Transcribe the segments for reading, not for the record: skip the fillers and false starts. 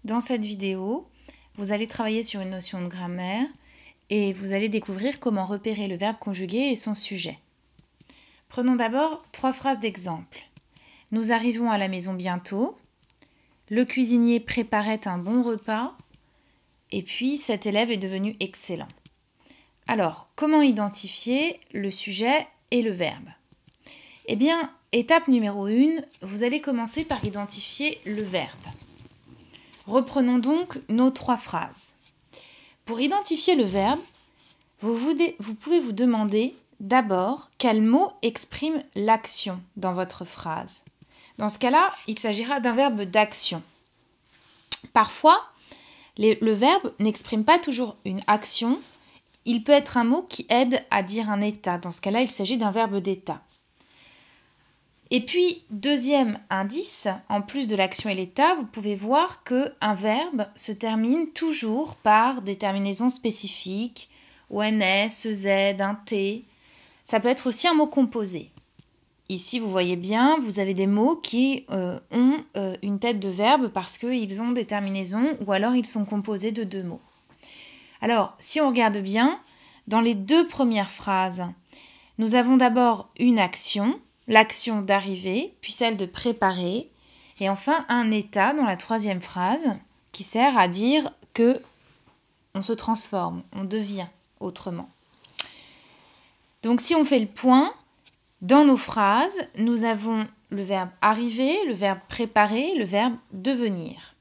Dans cette vidéo, vous allez travailler sur une notion de grammaire et vous allez découvrir comment repérer le verbe conjugué et son sujet. Prenons d'abord 3 phrases d'exemple. Nous arrivons à la maison bientôt. Le cuisinier préparait un bon repas. Et puis, cet élève est devenu excellent. Alors, comment identifier le sujet et le verbe? Eh bien, étape numéro 1, vous allez commencer par identifier le verbe. Reprenons donc nos 3 phrases. Pour identifier le verbe, vous pouvez vous demander d'abord quel mot exprime l'action dans votre phrase. Dans ce cas-là, il s'agira d'un verbe d'action. Parfois, le verbe n'exprime pas toujours une action. Il peut être un mot qui aide à dire un état. Dans ce cas-là, il s'agit d'un verbe d'état. Et puis, deuxième indice, en plus de l'action et l'état, vous pouvez voir qu'un verbe se termine toujours par des terminaisons spécifiques, ONS, EZ, un T. Ça peut être aussi un mot composé. Ici, vous voyez bien, vous avez des mots qui ont une tête de verbe parce qu'ils ont des terminaisons ou alors ils sont composés de 2 mots. Alors, si on regarde bien, dans les 2 premières phrases, nous avons d'abord une action, l'action d'arriver, puis celle de préparer, et enfin un état dans la 3e phrase qui sert à dire que on se transforme, on devient autrement. Donc si on fait le point, dans nos phrases, nous avons le verbe arriver, le verbe préparer, le verbe devenir.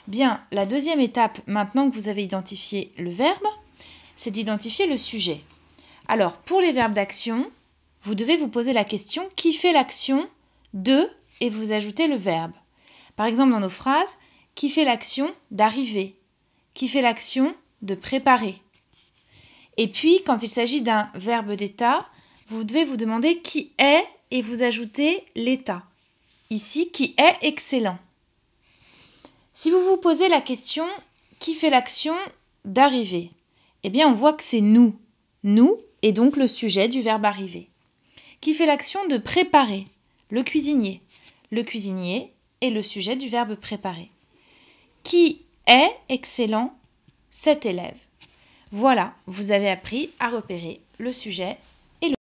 Bien, la 2e étape, maintenant que vous avez identifié le verbe, c'est d'identifier le sujet. Alors, pour les verbes d'action, vous devez vous poser la question qui fait l'action de et vous ajoutez le verbe. Par exemple, dans nos phrases, qui fait l'action d'arriver, qui fait l'action de préparer. Et puis, quand il s'agit d'un verbe d'état, vous devez vous demander qui est et vous ajoutez l'état. Ici, qui est excellent. Si vous vous posez la question qui fait l'action d'arriver, eh bien, on voit que c'est nous. Nous est donc le sujet du verbe arriver. Qui fait l'action de préparer? Le cuisinier. Le cuisinier est le sujet du verbe préparer. Qui est excellent? Cet élève. Voilà, vous avez appris à repérer le sujet